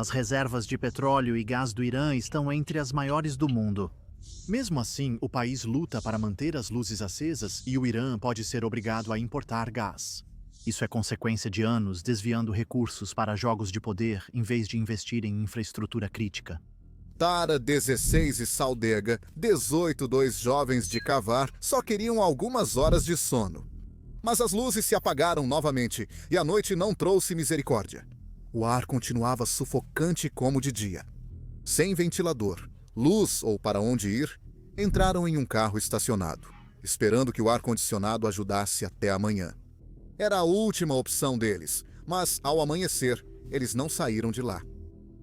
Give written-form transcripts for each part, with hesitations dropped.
As reservas de petróleo e gás do Irã estão entre as maiores do mundo. Mesmo assim, o país luta para manter as luzes acesas e o Irã pode ser obrigado a importar gás. Isso é consequência de anos desviando recursos para jogos de poder em vez de investir em infraestrutura crítica. Tara, 16 e Saldega, 18, dois jovens de Kavar, só queriam algumas horas de sono. Mas as luzes se apagaram novamente e a noite não trouxe misericórdia. O ar continuava sufocante como de dia. Sem ventilador, luz ou para onde ir, entraram em um carro estacionado, esperando que o ar-condicionado ajudasse até amanhã. Era a última opção deles, mas ao amanhecer, eles não saíram de lá.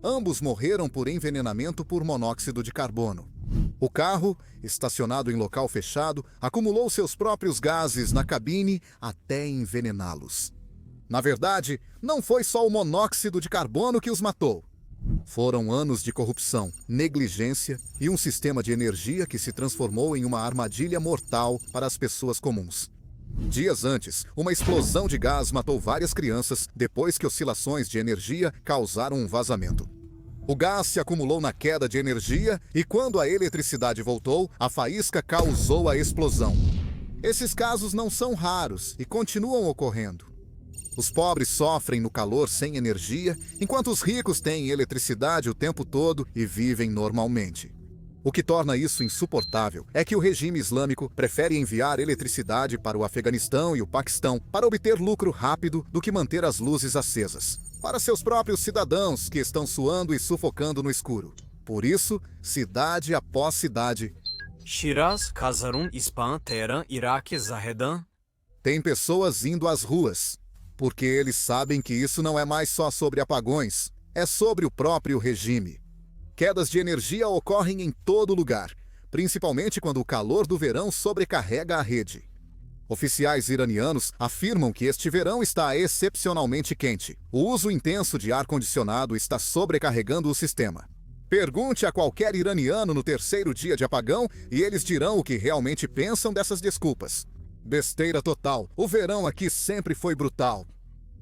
Ambos morreram por envenenamento por monóxido de carbono. O carro, estacionado em local fechado, acumulou seus próprios gases na cabine até envenená-los. Na verdade, não foi só o monóxido de carbono que os matou. Foram anos de corrupção, negligência e um sistema de energia que se transformou em uma armadilha mortal para as pessoas comuns. Dias antes, uma explosão de gás matou várias crianças depois que oscilações de energia causaram um vazamento. O gás se acumulou na queda de energia e quando a eletricidade voltou, a faísca causou a explosão. Esses casos não são raros e continuam ocorrendo. Os pobres sofrem no calor sem energia, enquanto os ricos têm eletricidade o tempo todo e vivem normalmente. O que torna isso insuportável é que o regime islâmico prefere enviar eletricidade para o Afeganistão e o Paquistão para obter lucro rápido do que manter as luzes acesas, para seus próprios cidadãos que estão suando e sufocando no escuro. Por isso, cidade após cidade, Shiraz, Kazarun, Ispahan, Teherã, Iraque, Zahedan, tem pessoas indo às ruas, porque eles sabem que isso não é mais só sobre apagões, é sobre o próprio regime. Quedas de energia ocorrem em todo lugar, principalmente quando o calor do verão sobrecarrega a rede. Oficiais iranianos afirmam que este verão está excepcionalmente quente. O uso intenso de ar-condicionado está sobrecarregando o sistema. Pergunte a qualquer iraniano no terceiro dia de apagão e eles dirão o que realmente pensam dessas desculpas. Besteira total. O verão aqui sempre foi brutal.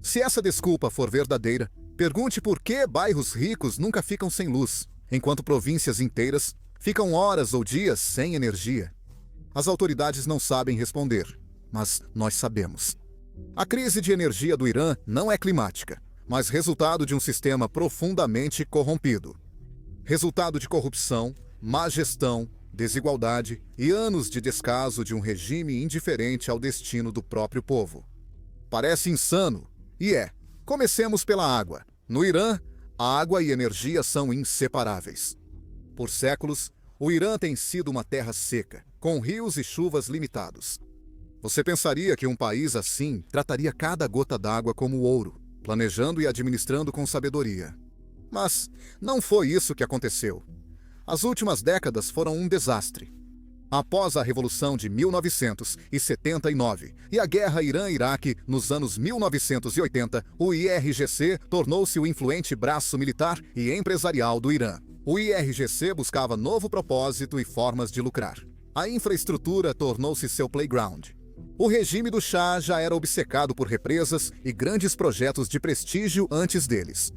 Se essa desculpa for verdadeira, pergunte por que bairros ricos nunca ficam sem luz, enquanto províncias inteiras ficam horas ou dias sem energia. As autoridades não sabem responder, mas nós sabemos. A crise de energia do Irã não é climática, mas resultado de um sistema profundamente corrompido. Resultado de corrupção, má gestão, desigualdade e anos de descaso de um regime indiferente ao destino do próprio povo. Parece insano, e é. Comecemos pela água. No Irã, a água e energia são inseparáveis. Por séculos, o Irã tem sido uma terra seca, com rios e chuvas limitados. Você pensaria que um país assim trataria cada gota d'água como ouro, planejando e administrando com sabedoria. Mas não foi isso que aconteceu. As últimas décadas foram um desastre. Após a Revolução de 1979 e a Guerra Irã-Iraque nos anos 1980, o IRGC tornou-se o influente braço militar e empresarial do Irã. O IRGC buscava novo propósito e formas de lucrar. A infraestrutura tornou-se seu playground. O regime do Shah já era obcecado por represas e grandes projetos de prestígio antes deles.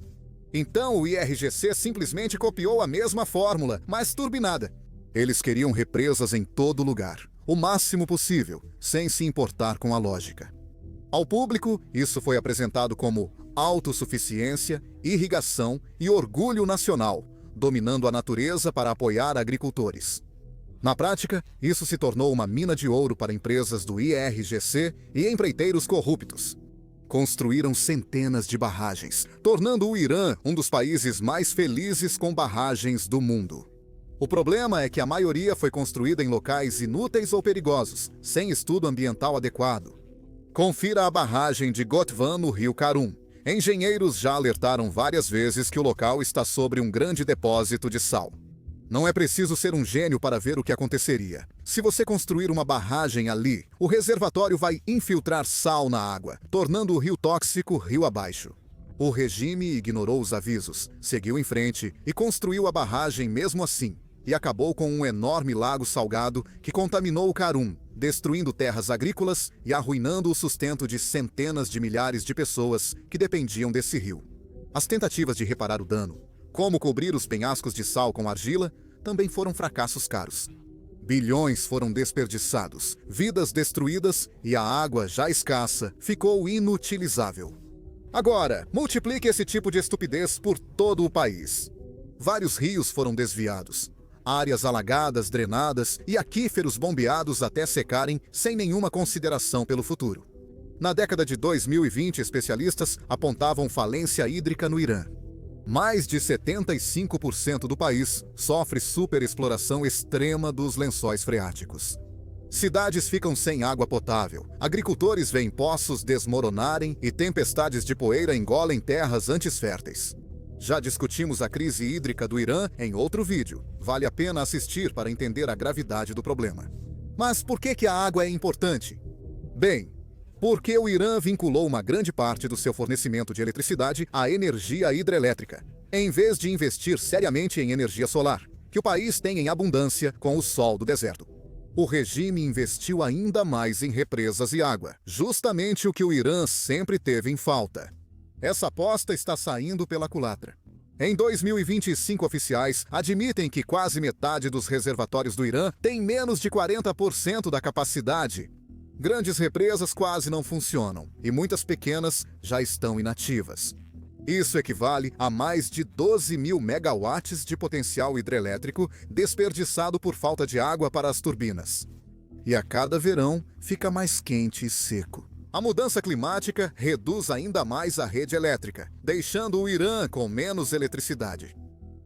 Então o IRGC simplesmente copiou a mesma fórmula, mas turbinada. Eles queriam represas em todo lugar, o máximo possível, sem se importar com a lógica. Ao público, isso foi apresentado como autossuficiência, irrigação e orgulho nacional, dominando a natureza para apoiar agricultores. Na prática, isso se tornou uma mina de ouro para empresas do IRGC e empreiteiros corruptos. Construíram centenas de barragens, tornando o Irã um dos países mais felizes com barragens do mundo. O problema é que a maioria foi construída em locais inúteis ou perigosos, sem estudo ambiental adequado. Confira a barragem de Gotvan no rio Karun. Engenheiros já alertaram várias vezes que o local está sobre um grande depósito de sal. Não é preciso ser um gênio para ver o que aconteceria. Se você construir uma barragem ali, o reservatório vai infiltrar sal na água, tornando o rio tóxico rio abaixo. O regime ignorou os avisos, seguiu em frente e construiu a barragem mesmo assim, e acabou com um enorme lago salgado que contaminou o Karun, destruindo terras agrícolas e arruinando o sustento de centenas de milhares de pessoas que dependiam desse rio. As tentativas de reparar o dano como cobrir os penhascos de sal com argila também foram fracassos caros. Bilhões foram desperdiçados, vidas destruídas e a água já escassa ficou inutilizável. Agora, multiplique esse tipo de estupidez por todo o país. Vários rios foram desviados, áreas alagadas, drenadas e aquíferos bombeados até secarem sem nenhuma consideração pelo futuro. Na década de 2020, especialistas apontavam falência hídrica no Irã. Mais de 75% do país sofre superexploração extrema dos lençóis freáticos. Cidades ficam sem água potável, agricultores veem poços desmoronarem e tempestades de poeira engolem terras antes férteis. Já discutimos a crise hídrica do Irã em outro vídeo. Vale a pena assistir para entender a gravidade do problema. Mas por que a água é importante? Bem, porque o Irã vinculou uma grande parte do seu fornecimento de eletricidade à energia hidrelétrica, em vez de investir seriamente em energia solar, que o país tem em abundância com o sol do deserto. O regime investiu ainda mais em represas e água, justamente o que o Irã sempre teve em falta. Essa aposta está saindo pela culatra. Em 2025, oficiais admitem que quase metade dos reservatórios do Irã tem menos de 40% da capacidade. Grandes represas quase não funcionam e muitas pequenas já estão inativas. Isso equivale a mais de 12 mil megawatts de potencial hidrelétrico desperdiçado por falta de água para as turbinas. E a cada verão fica mais quente e seco. A mudança climática reduz ainda mais a rede elétrica, deixando o Irã com menos eletricidade.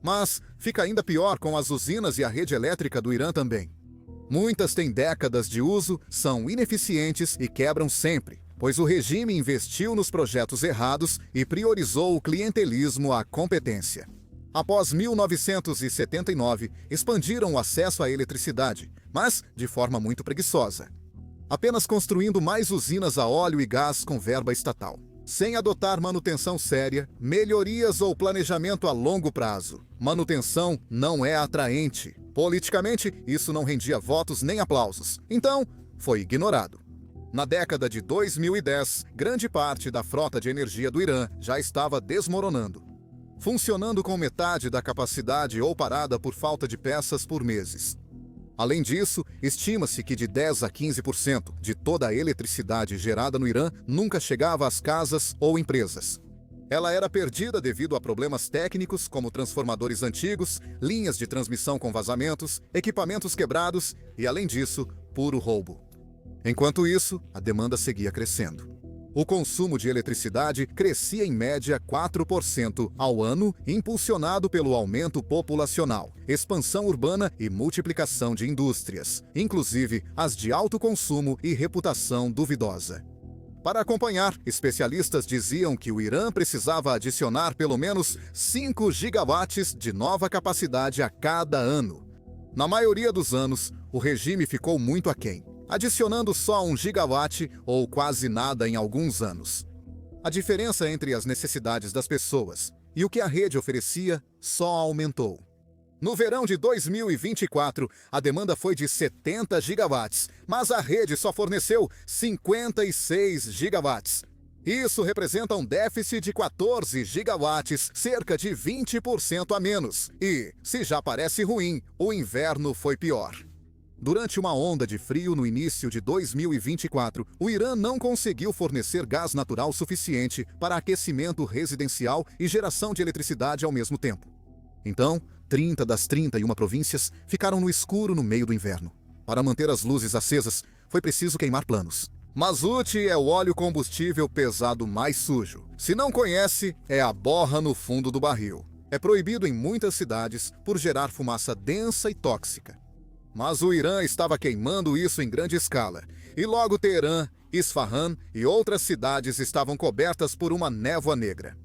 Mas fica ainda pior com as usinas e a rede elétrica do Irã também. Muitas têm décadas de uso, são ineficientes e quebram sempre, pois o regime investiu nos projetos errados e priorizou o clientelismo à competência. Após 1979, expandiram o acesso à eletricidade, mas de forma muito preguiçosa. Apenas construindo mais usinas a óleo e gás com verba estatal, sem adotar manutenção séria, melhorias ou planejamento a longo prazo. Manutenção não é atraente. Politicamente, isso não rendia votos nem aplausos. Então, foi ignorado. Na década de 2010, grande parte da frota de energia do Irã já estava desmoronando, funcionando com metade da capacidade ou parada por falta de peças por meses. Além disso, estima-se que de 10 a 15% de toda a eletricidade gerada no Irã nunca chegava às casas ou empresas. Ela era perdida devido a problemas técnicos como transformadores antigos, linhas de transmissão com vazamentos, equipamentos quebrados e, além disso, puro roubo. Enquanto isso, a demanda seguia crescendo. O consumo de eletricidade crescia em média 4% ao ano, impulsionado pelo aumento populacional, expansão urbana e multiplicação de indústrias, inclusive as de alto consumo e reputação duvidosa. Para acompanhar, especialistas diziam que o Irã precisava adicionar pelo menos 5 gigawatts de nova capacidade a cada ano. Na maioria dos anos, o regime ficou muito aquém, adicionando só 1 gigawatt ou quase nada em alguns anos. A diferença entre as necessidades das pessoas e o que a rede oferecia só aumentou. No verão de 2024, a demanda foi de 70 gigawatts, mas a rede só forneceu 56 gigawatts. Isso representa um déficit de 14 gigawatts, cerca de 20% a menos. E, se já parece ruim, o inverno foi pior. Durante uma onda de frio no início de 2024, o Irã não conseguiu fornecer gás natural suficiente para aquecimento residencial e geração de eletricidade ao mesmo tempo. Então, 30 das 31 províncias ficaram no escuro no meio do inverno. Para manter as luzes acesas, foi preciso queimar planos. Mazuti é o óleo combustível pesado mais sujo. Se não conhece, é a borra no fundo do barril. É proibido em muitas cidades por gerar fumaça densa e tóxica. Mas o Irã estava queimando isso em grande escala, e logo Teherã, Isfahan e outras cidades estavam cobertas por uma névoa negra.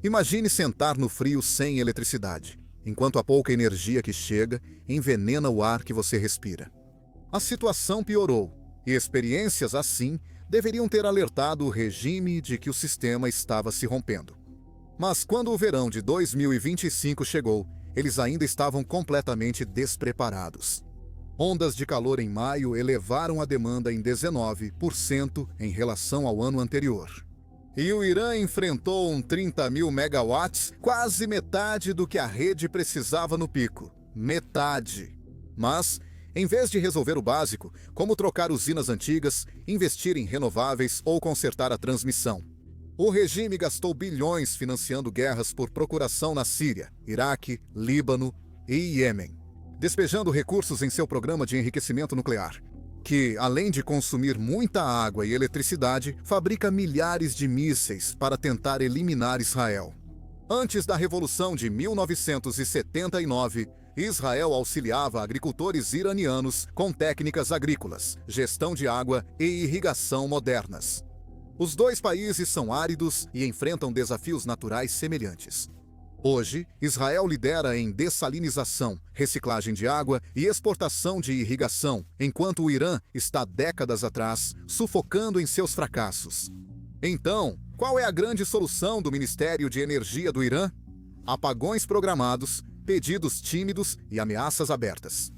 Imagine sentar no frio sem eletricidade, enquanto a pouca energia que chega envenena o ar que você respira. A situação piorou, e experiências assim deveriam ter alertado o regime de que o sistema estava se rompendo. Mas quando o verão de 2025 chegou, eles ainda estavam completamente despreparados. Ondas de calor em maio elevaram a demanda em 19% em relação ao ano anterior. E o Irã enfrentou um 30.000 megawatts, quase metade do que a rede precisava no pico. Metade. Mas, em vez de resolver o básico, como trocar usinas antigas, investir em renováveis ou consertar a transmissão, o regime gastou bilhões financiando guerras por procuração na Síria, Iraque, Líbano e Iêmen, despejando recursos em seu programa de enriquecimento nuclear, que, além de consumir muita água e eletricidade, fabrica milhares de mísseis para tentar eliminar Israel. Antes da Revolução de 1979, Israel auxiliava agricultores iranianos com técnicas agrícolas, gestão de água e irrigação modernas. Os dois países são áridos e enfrentam desafios naturais semelhantes. Hoje, Israel lidera em dessalinização, reciclagem de água e exportação de irrigação, enquanto o Irã está décadas atrás, sufocando em seus fracassos. Então, qual é a grande solução do Ministério de Energia do Irã? Apagões programados, pedidos tímidos e ameaças abertas.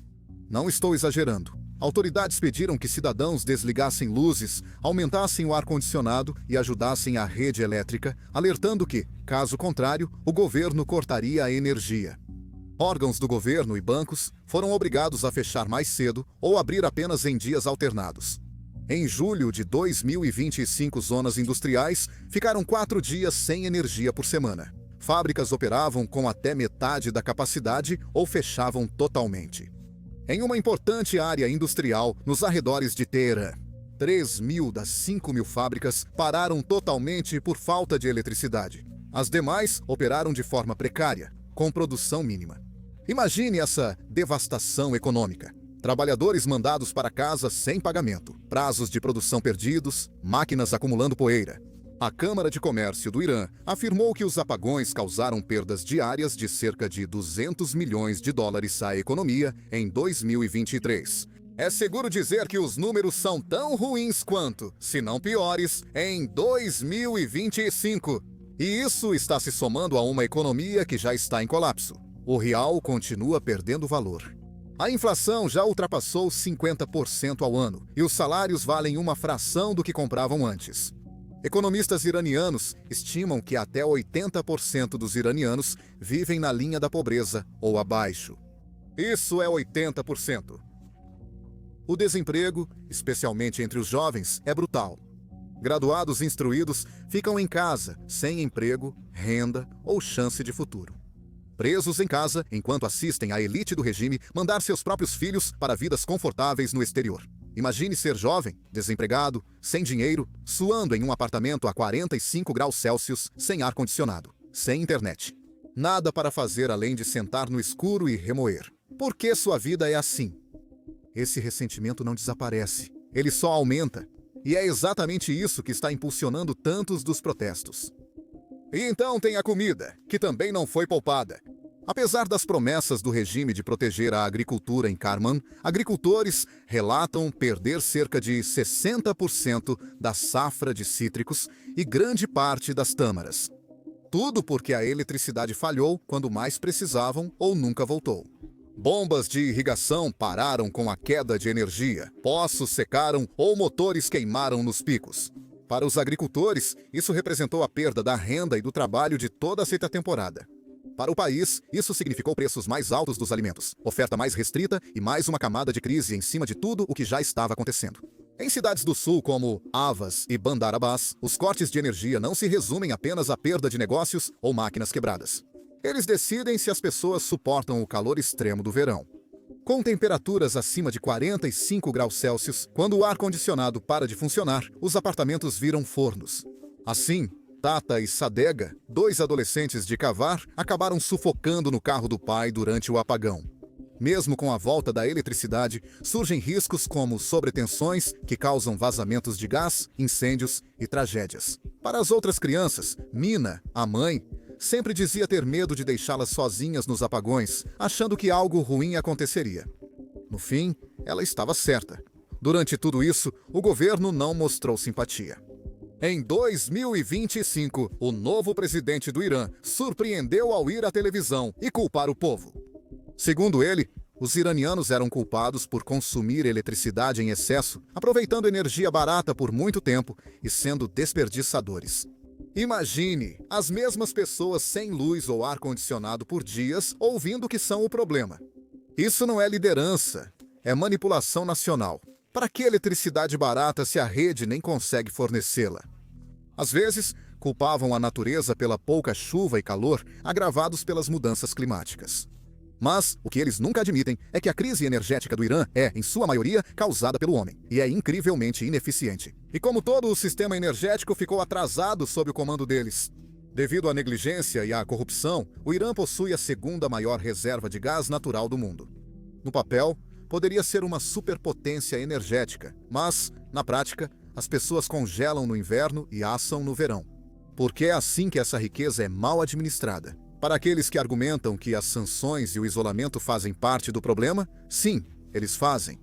Não estou exagerando. Autoridades pediram que cidadãos desligassem luzes, aumentassem o ar-condicionado e ajudassem a rede elétrica, alertando que, caso contrário, o governo cortaria a energia. Órgãos do governo e bancos foram obrigados a fechar mais cedo ou abrir apenas em dias alternados. Em julho de 2025, zonas industriais ficaram 4 dias sem energia por semana. Fábricas operavam com até metade da capacidade ou fechavam totalmente. Em uma importante área industrial nos arredores de Teherã, 3.000 das 5.000 fábricas pararam totalmente por falta de eletricidade. As demais operaram de forma precária, com produção mínima. Imagine essa devastação econômica. Trabalhadores mandados para casa sem pagamento, prazos de produção perdidos, máquinas acumulando poeira. A Câmara de Comércio do Irã afirmou que os apagões causaram perdas diárias de cerca de 200 milhões de dólares à economia em 2023. É seguro dizer que os números são tão ruins quanto, se não piores, em 2025. E isso está se somando a uma economia que já está em colapso. O real continua perdendo valor. A inflação já ultrapassou 50% ao ano e os salários valem uma fração do que compravam antes. Economistas iranianos estimam que até 80% dos iranianos vivem na linha da pobreza ou abaixo. Isso é 80%. O desemprego, especialmente entre os jovens, é brutal. Graduados instruídos ficam em casa, sem emprego, renda ou chance de futuro. Presos em casa enquanto assistem a elite do regime mandar seus próprios filhos para vidas confortáveis no exterior. Imagine ser jovem, desempregado, sem dinheiro, suando em um apartamento a 45 graus Celsius, sem ar-condicionado, sem internet. Nada para fazer além de sentar no escuro e remoer. Por que sua vida é assim? Esse ressentimento não desaparece, ele só aumenta. E é exatamente isso que está impulsionando tantos dos protestos. E então tem a comida, que também não foi poupada. Apesar das promessas do regime de proteger a agricultura em Karman, agricultores relatam perder cerca de 60% da safra de cítricos e grande parte das tâmaras. Tudo porque a eletricidade falhou quando mais precisavam ou nunca voltou. Bombas de irrigação pararam com a queda de energia, poços secaram ou motores queimaram nos picos. Para os agricultores, isso representou a perda da renda e do trabalho de toda a seca temporada. Para o país, isso significou preços mais altos dos alimentos, oferta mais restrita e mais uma camada de crise em cima de tudo o que já estava acontecendo. Em cidades do sul como Avaz e Bandar Abbas, os cortes de energia não se resumem apenas à perda de negócios ou máquinas quebradas. Eles decidem se as pessoas suportam o calor extremo do verão. Com temperaturas acima de 45 graus Celsius, quando o ar-condicionado para de funcionar, os apartamentos viram fornos. Assim, Tata e Sadega, 2 adolescentes de Kavar, acabaram sufocando no carro do pai durante o apagão. Mesmo com a volta da eletricidade, surgem riscos como sobretensões, que causam vazamentos de gás, incêndios e tragédias. Para as outras crianças, Mina, a mãe, sempre dizia ter medo de deixá-las sozinhas nos apagões, achando que algo ruim aconteceria. No fim, ela estava certa. Durante tudo isso, o governo não mostrou simpatia. Em 2025, o novo presidente do Irã surpreendeu ao ir à televisão e culpar o povo. Segundo ele, os iranianos eram culpados por consumir eletricidade em excesso, aproveitando energia barata por muito tempo e sendo desperdiçadores. Imagine as mesmas pessoas sem luz ou ar-condicionado por dias ouvindo que são o problema. Isso não é liderança, é manipulação nacional. Para que eletricidade barata se a rede nem consegue fornecê-la? Às vezes, culpavam a natureza pela pouca chuva e calor agravados pelas mudanças climáticas. Mas o que eles nunca admitem é que a crise energética do Irã é, em sua maioria, causada pelo homem e é incrivelmente ineficiente. E como todo o sistema energético ficou atrasado sob o comando deles. Devido à negligência e à corrupção, o Irã possui a segunda maior reserva de gás natural do mundo. No papel, poderia ser uma superpotência energética, mas, na prática, as pessoas congelam no inverno e assam no verão. Porque é assim que essa riqueza é mal administrada. Para aqueles que argumentam que as sanções e o isolamento fazem parte do problema, sim, eles fazem.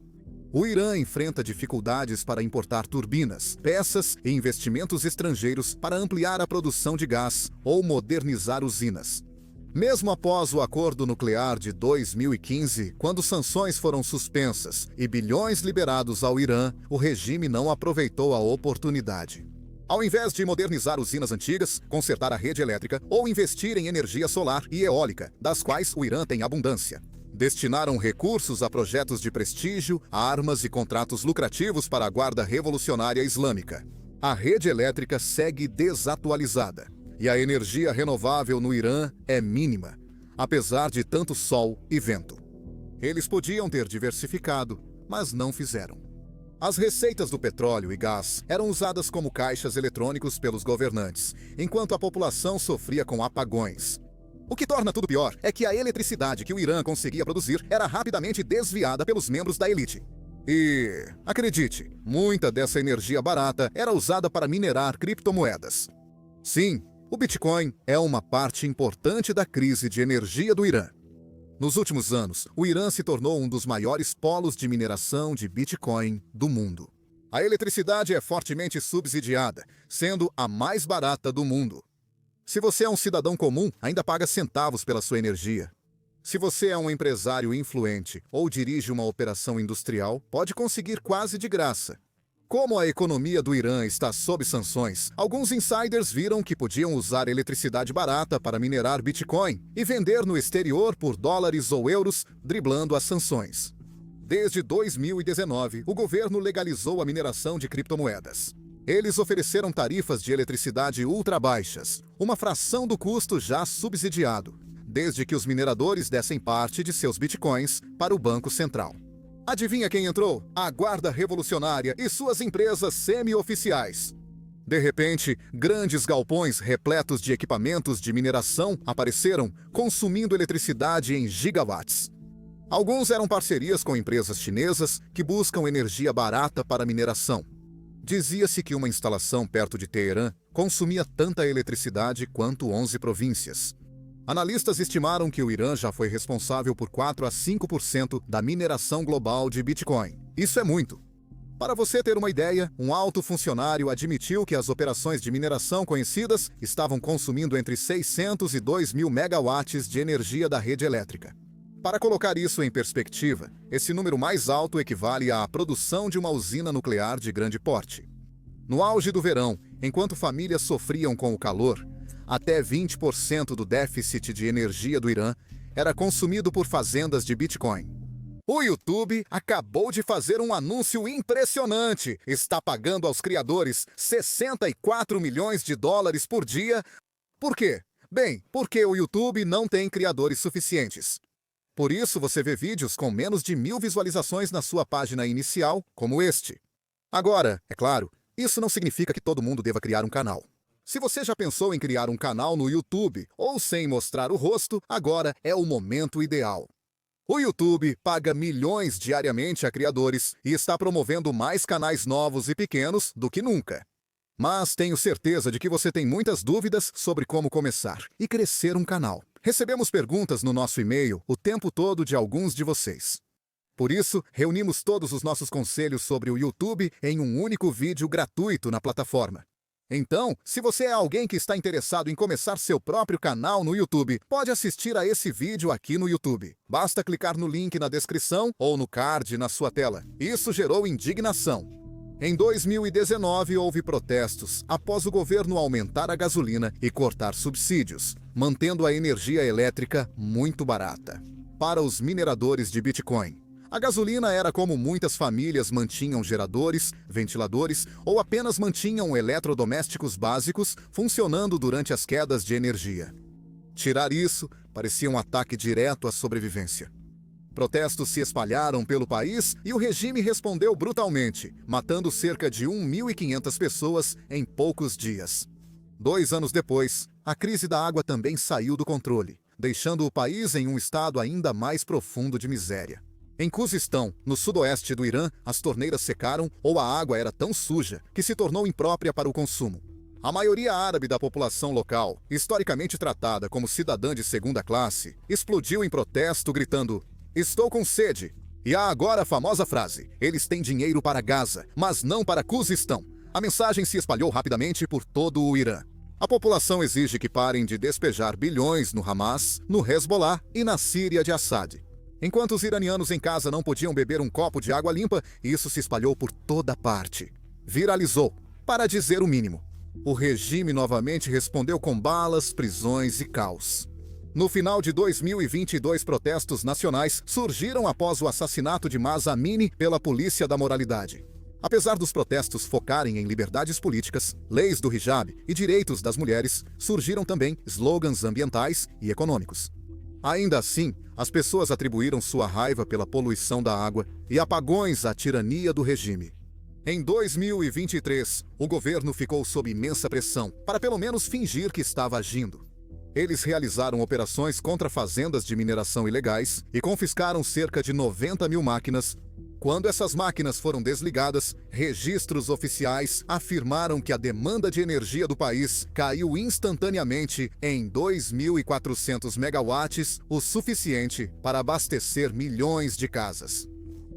O Irã enfrenta dificuldades para importar turbinas, peças e investimentos estrangeiros para ampliar a produção de gás ou modernizar usinas. Mesmo após o acordo nuclear de 2015, quando sanções foram suspensas e bilhões liberados ao Irã, o regime não aproveitou a oportunidade. Ao invés de modernizar usinas antigas, consertar a rede elétrica ou investir em energia solar e eólica, das quais o Irã tem abundância, destinaram recursos a projetos de prestígio, armas e contratos lucrativos para a Guarda Revolucionária Islâmica. A rede elétrica segue desatualizada e a energia renovável no Irã é mínima, apesar de tanto sol e vento. Eles podiam ter diversificado, mas não fizeram. As receitas do petróleo e gás eram usadas como caixas eletrônicos pelos governantes, enquanto a população sofria com apagões. O que torna tudo pior é que a eletricidade que o Irã conseguia produzir era rapidamente desviada pelos membros da elite. E, acredite, muita dessa energia barata era usada para minerar criptomoedas. Sim, o Bitcoin é uma parte importante da crise de energia do Irã. Nos últimos anos, o Irã se tornou um dos maiores polos de mineração de Bitcoin do mundo. A eletricidade é fortemente subsidiada, sendo a mais barata do mundo. Se você é um cidadão comum, ainda paga centavos pela sua energia. Se você é um empresário influente ou dirige uma operação industrial, pode conseguir quase de graça. Como a economia do Irã está sob sanções, alguns insiders viram que podiam usar eletricidade barata para minerar Bitcoin e vender no exterior por dólares ou euros, driblando as sanções. Desde 2019, o governo legalizou a mineração de criptomoedas. Eles ofereceram tarifas de eletricidade ultra baixas, uma fração do custo já subsidiado, desde que os mineradores dessem parte de seus bitcoins para o Banco Central. Adivinha quem entrou? A Guarda Revolucionária e suas empresas semi-oficiais. De repente, grandes galpões repletos de equipamentos de mineração apareceram, consumindo eletricidade em gigawatts. Alguns eram parcerias com empresas chinesas que buscam energia barata para mineração. Dizia-se que uma instalação perto de Teherã consumia tanta eletricidade quanto 11 províncias. Analistas estimaram que o Irã já foi responsável por 4 a 5% da mineração global de Bitcoin. Isso é muito. Para você ter uma ideia, um alto funcionário admitiu que as operações de mineração conhecidas estavam consumindo entre 600 e 2 mil megawatts de energia da rede elétrica. Para colocar isso em perspectiva, esse número mais alto equivale à produção de uma usina nuclear de grande porte. No auge do verão, enquanto famílias sofriam com o calor, até 20% do déficit de energia do Irã era consumido por fazendas de Bitcoin. O YouTube acabou de fazer um anúncio impressionante. Está pagando aos criadores 64 milhões de dólares por dia. Por quê? Bem, porque o YouTube não tem criadores suficientes. Por isso você vê vídeos com menos de 1000 visualizações na sua página inicial, como este. Agora, é claro, isso não significa que todo mundo deva criar um canal. Se você já pensou em criar um canal no YouTube ou sem mostrar o rosto, agora é o momento ideal. O YouTube paga milhões diariamente a criadores e está promovendo mais canais novos e pequenos do que nunca. Mas tenho certeza de que você tem muitas dúvidas sobre como começar e crescer um canal. Recebemos perguntas no nosso e-mail o tempo todo de alguns de vocês. Por isso, reunimos todos os nossos conselhos sobre o YouTube em um único vídeo gratuito na plataforma. Então, se você é alguém que está interessado em começar seu próprio canal no YouTube, pode assistir a esse vídeo aqui no YouTube. Basta clicar no link na descrição ou no card na sua tela. Isso gerou indignação. Em 2019, houve protestos após o governo aumentar a gasolina e cortar subsídios, mantendo a energia elétrica muito barata. Para os mineradores de Bitcoin, a gasolina era como muitas famílias mantinham geradores, ventiladores ou apenas mantinham eletrodomésticos básicos funcionando durante as quedas de energia. Tirar isso parecia um ataque direto à sobrevivência. Protestos se espalharam pelo país e o regime respondeu brutalmente, matando cerca de 1.500 pessoas em poucos dias. 2 anos depois, a crise da água também saiu do controle, deixando o país em um estado ainda mais profundo de miséria. Em Khuzistão, no sudoeste do Irã, as torneiras secaram ou a água era tão suja que se tornou imprópria para o consumo. A maioria árabe da população local, historicamente tratada como cidadã de segunda classe, explodiu em protesto gritando: "Estou com sede!" E há agora a famosa frase: "Eles têm dinheiro para Gaza, mas não para Khuzistão." A mensagem se espalhou rapidamente por todo o Irã. A população exige que parem de despejar bilhões no Hamas, no Hezbollah e na Síria de Assad. Enquanto os iranianos em casa não podiam beber um copo de água limpa, isso se espalhou por toda parte. Viralizou, para dizer o mínimo. O regime novamente respondeu com balas, prisões e caos. No final de 2022, protestos nacionais surgiram após o assassinato de Mahsa Amini pela polícia da moralidade. Apesar dos protestos focarem em liberdades políticas, leis do hijab e direitos das mulheres, surgiram também slogans ambientais e econômicos. Ainda assim, as pessoas atribuíram sua raiva pela poluição da água e apagões à tirania do regime. Em 2023, o governo ficou sob imensa pressão para pelo menos fingir que estava agindo. Eles realizaram operações contra fazendas de mineração ilegais e confiscaram cerca de 90 mil máquinas. Quando essas máquinas foram desligadas, registros oficiais afirmaram que a demanda de energia do país caiu instantaneamente em 2.400 megawatts, o suficiente para abastecer milhões de casas.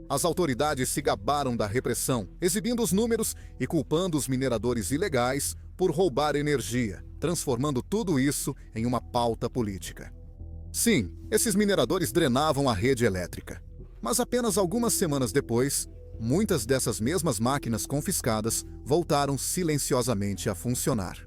As autoridades se gabaram da repressão, exibindo os números e culpando os mineradores ilegais por roubar energia, transformando tudo isso em uma pauta política. Sim, esses mineradores drenavam a rede elétrica. Mas apenas algumas semanas depois, muitas dessas mesmas máquinas confiscadas voltaram silenciosamente a funcionar.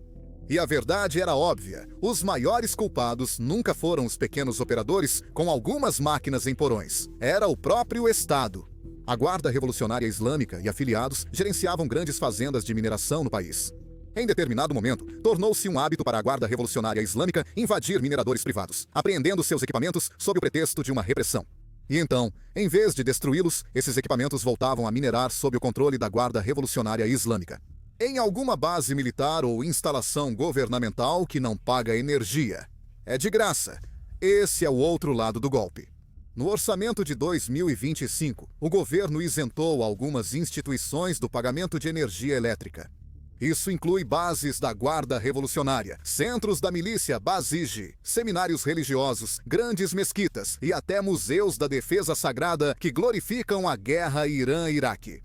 E a verdade era óbvia: os maiores culpados nunca foram os pequenos operadores com algumas máquinas em porões. Era o próprio Estado. A Guarda Revolucionária Islâmica e afiliados gerenciavam grandes fazendas de mineração no país. Em determinado momento, tornou-se um hábito para a Guarda Revolucionária Islâmica invadir mineradores privados, apreendendo seus equipamentos sob o pretexto de uma repressão. E então, em vez de destruí-los, esses equipamentos voltavam a minerar sob o controle da Guarda Revolucionária Islâmica. Em alguma base militar ou instalação governamental que não paga energia. É de graça. Esse é o outro lado do golpe. No orçamento de 2025, o governo isentou algumas instituições do pagamento de energia elétrica. Isso inclui bases da Guarda Revolucionária, centros da milícia Basij, seminários religiosos, grandes mesquitas e até museus da defesa sagrada que glorificam a guerra Irã-Iraque.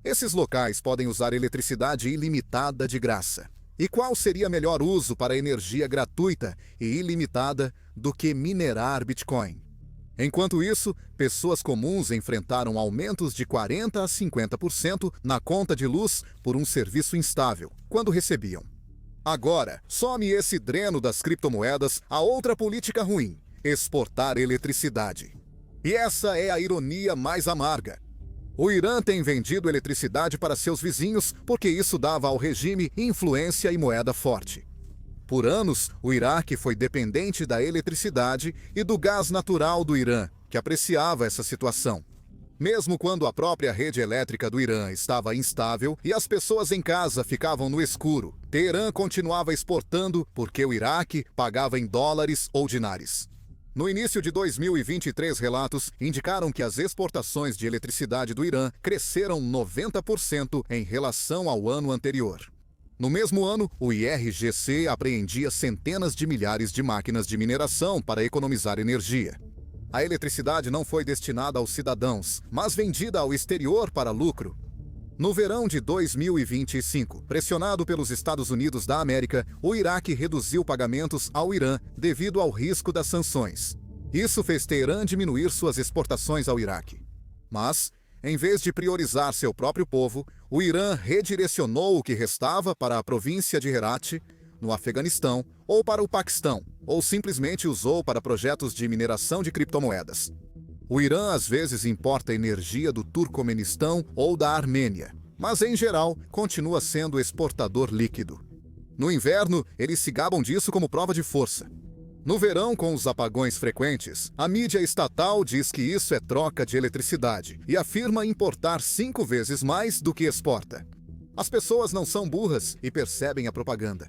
Esses locais podem usar eletricidade ilimitada de graça. E qual seria melhor uso para energia gratuita e ilimitada do que minerar Bitcoin? Enquanto isso, pessoas comuns enfrentaram aumentos de 40% a 50% na conta de luz por um serviço instável, quando recebiam. Agora, some esse dreno das criptomoedas a outra política ruim: exportar eletricidade. E essa é a ironia mais amarga. O Irã tem vendido eletricidade para seus vizinhos porque isso dava ao regime influência e moeda forte. Por anos, o Iraque foi dependente da eletricidade e do gás natural do Irã, que apreciava essa situação. Mesmo quando a própria rede elétrica do Irã estava instável e as pessoas em casa ficavam no escuro, Teherã continuava exportando porque o Iraque pagava em dólares ou dinares. No início de 2023, relatos indicaram que as exportações de eletricidade do Irã cresceram 90% em relação ao ano anterior. No mesmo ano, o IRGC apreendia centenas de milhares de máquinas de mineração para economizar energia. A eletricidade não foi destinada aos cidadãos, mas vendida ao exterior para lucro. No verão de 2025, pressionado pelos Estados Unidos da América, o Iraque reduziu pagamentos ao Irã devido ao risco das sanções. Isso fez Teherã diminuir suas exportações ao Iraque. Mas, em vez de priorizar seu próprio povo, o Irã redirecionou o que restava para a província de Herat, no Afeganistão, ou para o Paquistão, ou simplesmente usou para projetos de mineração de criptomoedas. O Irã às vezes importa energia do Turcomenistão ou da Armênia, mas em geral continua sendo exportador líquido. No inverno, eles se gabam disso como prova de força. No verão, com os apagões frequentes, a mídia estatal diz que isso é troca de eletricidade e afirma importar 5 vezes mais do que exporta. As pessoas não são burras e percebem a propaganda.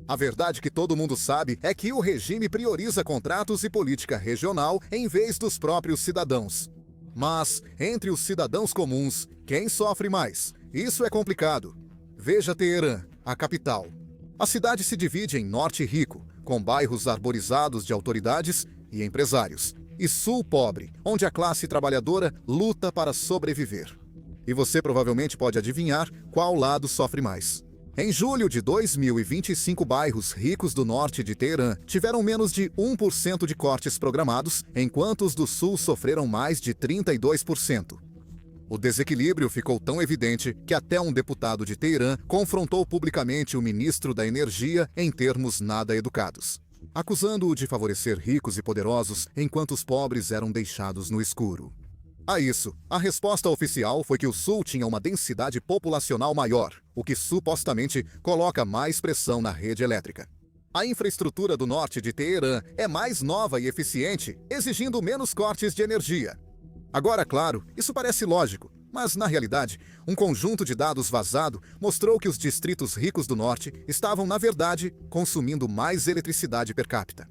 A verdade que todo mundo sabe é que o regime prioriza contratos e política regional em vez dos próprios cidadãos. Mas, entre os cidadãos comuns, quem sofre mais? Isso é complicado. Veja Teherã, a capital. A cidade se divide em norte rico, com bairros arborizados de autoridades e empresários, e sul pobre, onde a classe trabalhadora luta para sobreviver. E você provavelmente pode adivinhar qual lado sofre mais. Em julho de 2025, bairros ricos do norte de Teherã tiveram menos de 1% de cortes programados, enquanto os do sul sofreram mais de 32%. O desequilíbrio ficou tão evidente que até um deputado de Teherã confrontou publicamente o ministro da Energia em termos nada educados, acusando-o de favorecer ricos e poderosos enquanto os pobres eram deixados no escuro. A isso, a resposta oficial foi que o sul tinha uma densidade populacional maior, o que supostamente coloca mais pressão na rede elétrica. A infraestrutura do norte de Teherã é mais nova e eficiente, exigindo menos cortes de energia. Agora, claro, isso parece lógico, mas na realidade, um conjunto de dados vazado mostrou que os distritos ricos do norte estavam, na verdade, consumindo mais eletricidade per capita.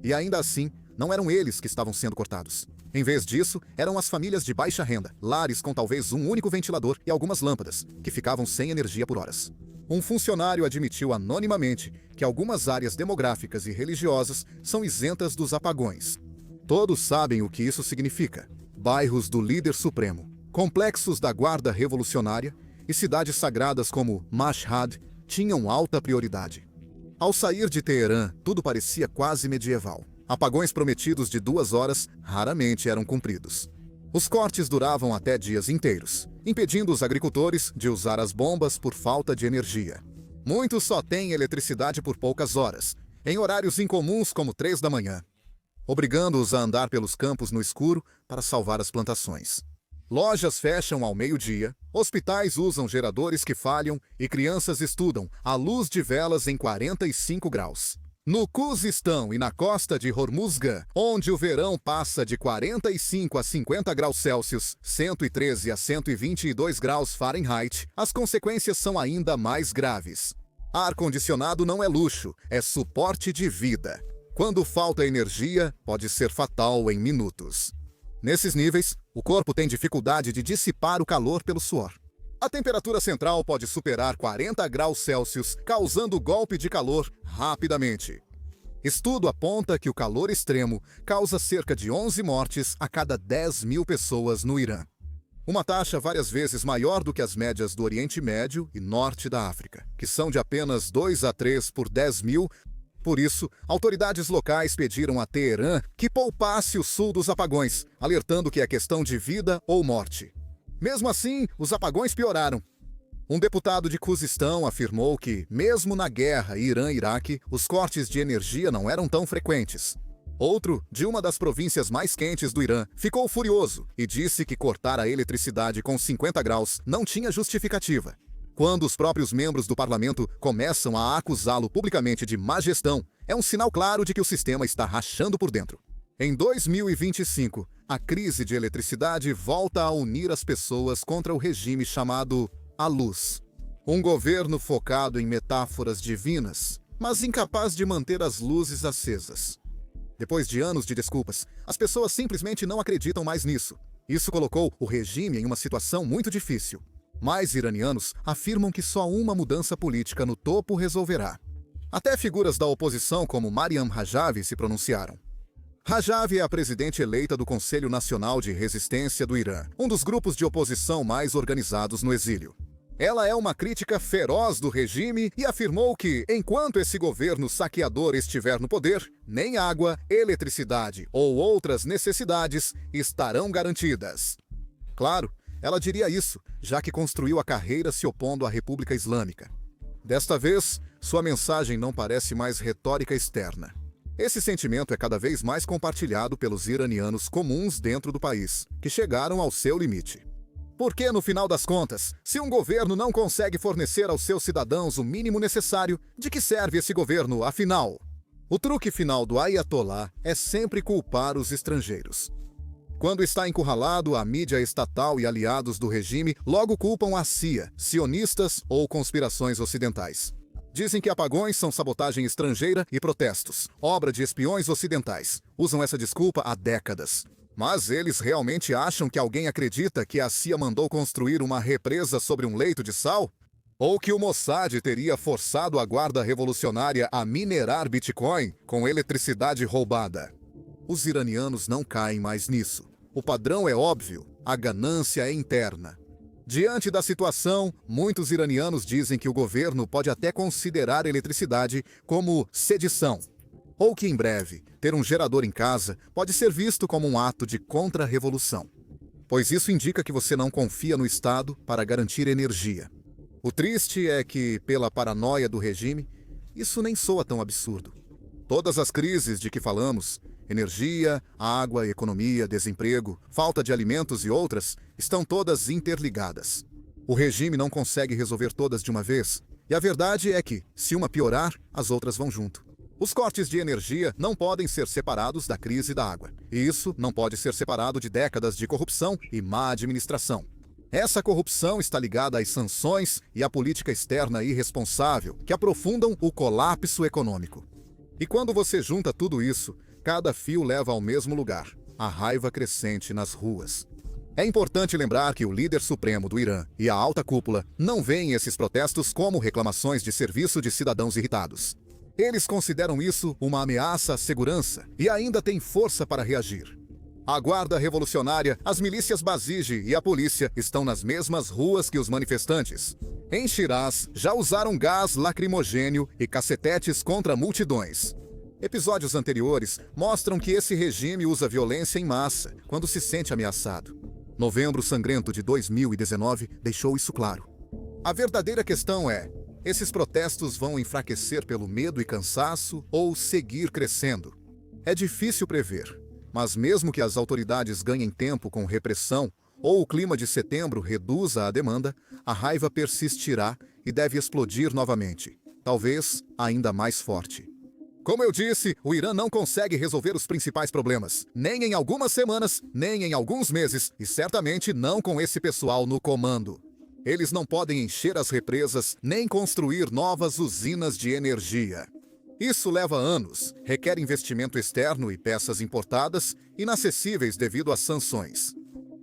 E ainda assim, não eram eles que estavam sendo cortados. Em vez disso, eram as famílias de baixa renda, lares com talvez um único ventilador e algumas lâmpadas, que ficavam sem energia por horas. Um funcionário admitiu anonimamente que algumas áreas demográficas e religiosas são isentas dos apagões. Todos sabem o que isso significa. Bairros do líder supremo, complexos da guarda revolucionária e cidades sagradas como Mashhad tinham alta prioridade. Ao sair de Teherã, tudo parecia quase medieval. Apagões prometidos de 2 horas raramente eram cumpridos. Os cortes duravam até dias inteiros, impedindo os agricultores de usar as bombas por falta de energia. Muitos só têm eletricidade por poucas horas, em horários incomuns como 3 da manhã. Obrigando-os a andar pelos campos no escuro para salvar as plantações. Lojas fecham ao meio-dia, hospitais usam geradores que falham e crianças estudam à luz de velas em 45 graus. No Khuzistão e na costa de Hormuzgan, onde o verão passa de 45 a 50 graus Celsius, 113 a 122 graus Fahrenheit, as consequências são ainda mais graves. Ar-condicionado não é luxo, é suporte de vida. Quando falta energia, pode ser fatal em minutos. Nesses níveis, o corpo tem dificuldade de dissipar o calor pelo suor. A temperatura central pode superar 40 graus Celsius, causando golpe de calor rapidamente. Estudo aponta que o calor extremo causa cerca de 11 mortes a cada 10 mil pessoas no Irã. Uma taxa várias vezes maior do que as médias do Oriente Médio e Norte da África, que são de apenas 2 a 3 por 10 mil. Por isso, autoridades locais pediram a Teherã que poupasse o sul dos apagões, alertando que é questão de vida ou morte. Mesmo assim, os apagões pioraram. Um deputado de Khuzistão afirmou que, mesmo na guerra Irã-Iraque, os cortes de energia não eram tão frequentes. Outro, de uma das províncias mais quentes do Irã, ficou furioso e disse que cortar a eletricidade com 50 graus não tinha justificativa. Quando os próprios membros do parlamento começam a acusá-lo publicamente de má gestão, é um sinal claro de que o sistema está rachando por dentro. Em 2025, a crise de eletricidade volta a unir as pessoas contra o regime chamado A Luz. Um governo focado em metáforas divinas, mas incapaz de manter as luzes acesas. Depois de anos de desculpas, as pessoas simplesmente não acreditam mais nisso. Isso colocou o regime em uma situação muito difícil. Mais iranianos afirmam que só uma mudança política no topo resolverá. Até figuras da oposição como Maryam Rajavi se pronunciaram. Rajavi é a presidente eleita do Conselho Nacional de Resistência do Irã, um dos grupos de oposição mais organizados no exílio. Ela é uma crítica feroz do regime e afirmou que, enquanto esse governo saqueador estiver no poder, nem água, eletricidade ou outras necessidades estarão garantidas. Claro, Ela diria isso, já que construiu a carreira se opondo à República Islâmica. Desta vez, sua mensagem não parece mais retórica externa. Esse sentimento é cada vez mais compartilhado pelos iranianos comuns dentro do país, que chegaram ao seu limite. Porque, no final das contas, se um governo não consegue fornecer aos seus cidadãos o mínimo necessário, de que serve esse governo, afinal? O truque final do Ayatollah é sempre culpar os estrangeiros. Quando está encurralado, a mídia estatal e aliados do regime logo culpam a CIA, sionistas ou conspirações ocidentais. Dizem que apagões são sabotagem estrangeira e protestos, obra de espiões ocidentais. Usam essa desculpa há décadas. Mas eles realmente acham que alguém acredita que a CIA mandou construir uma represa sobre um leito de sal? Ou que o Mossad teria forçado a guarda revolucionária a minerar Bitcoin com eletricidade roubada? Os iranianos não caem mais nisso. O padrão é óbvio, a ganância é interna. Diante da situação, muitos iranianos dizem que o governo pode até considerar eletricidade como sedição. Ou que, em breve, ter um gerador em casa pode ser visto como um ato de contra-revolução. Pois isso indica que você não confia no Estado para garantir energia. O triste é que, pela paranoia do regime, isso nem soa tão absurdo. Todas as crises de que falamos, energia, água, economia, desemprego, falta de alimentos e outras, estão todas interligadas. O regime não consegue resolver todas de uma vez, e a verdade é que, se uma piorar, as outras vão junto. Os cortes de energia não podem ser separados da crise da água, e isso não pode ser separado de décadas de corrupção e má administração. Essa corrupção está ligada às sanções e à política externa irresponsável, que aprofundam o colapso econômico. E quando você junta tudo isso, cada fio leva ao mesmo lugar, a raiva crescente nas ruas. É importante lembrar que o líder supremo do Irã e a alta cúpula não veem esses protestos como reclamações de serviço de cidadãos irritados. Eles consideram isso uma ameaça à segurança e ainda têm força para reagir. A Guarda Revolucionária, as milícias Basij e a polícia estão nas mesmas ruas que os manifestantes. Em Shiraz, já usaram gás lacrimogênio e cacetetes contra multidões. Episódios anteriores mostram que esse regime usa violência em massa quando se sente ameaçado. Novembro Sangrento de 2019 deixou isso claro. A verdadeira questão é: esses protestos vão enfraquecer pelo medo e cansaço ou seguir crescendo? É difícil prever, mas mesmo que as autoridades ganhem tempo com repressão ou o clima de setembro reduza a demanda, a raiva persistirá e deve explodir novamente, talvez ainda mais forte. Como eu disse, o Irã não consegue resolver os principais problemas, nem em algumas semanas, nem em alguns meses, e certamente não com esse pessoal no comando. Eles não podem encher as represas, nem construir novas usinas de energia. Isso leva anos, requer investimento externo e peças importadas, inacessíveis devido às sanções.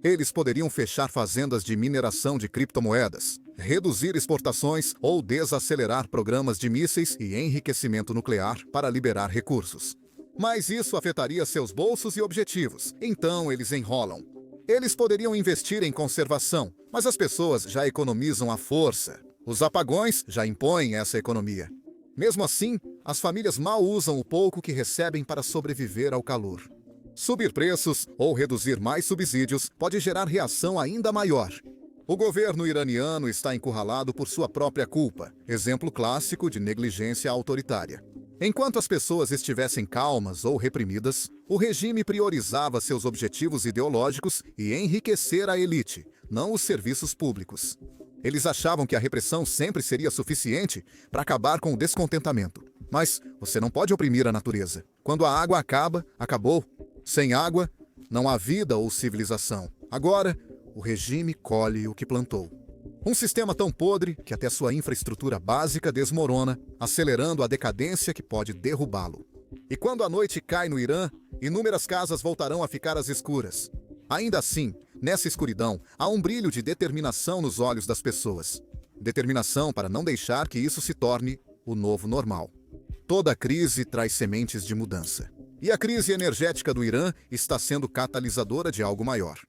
Eles poderiam fechar fazendas de mineração de criptomoedas, reduzir exportações ou desacelerar programas de mísseis e enriquecimento nuclear para liberar recursos. Mas isso afetaria seus bolsos e objetivos, então eles enrolam. Eles poderiam investir em conservação, mas as pessoas já economizam à força. Os apagões já impõem essa economia. Mesmo assim, as famílias mal usam o pouco que recebem para sobreviver ao calor. Subir preços ou reduzir mais subsídios pode gerar reação ainda maior. O governo iraniano está encurralado por sua própria culpa, exemplo clássico de negligência autoritária. Enquanto as pessoas estivessem calmas ou reprimidas, o regime priorizava seus objetivos ideológicos e enriquecer a elite, não os serviços públicos. Eles achavam que a repressão sempre seria suficiente para acabar com o descontentamento. Mas você não pode oprimir a natureza. Quando a água acaba, acabou. Sem água, não há vida ou civilização. Agora, o regime colhe o que plantou. Um sistema tão podre que até sua infraestrutura básica desmorona, acelerando a decadência que pode derrubá-lo. E quando a noite cai no Irã, inúmeras casas voltarão a ficar às escuras. Ainda assim, nessa escuridão, há um brilho de determinação nos olhos das pessoas. Determinação para não deixar que isso se torne o novo normal. Toda crise traz sementes de mudança. E a crise energética do Irã está sendo catalisadora de algo maior.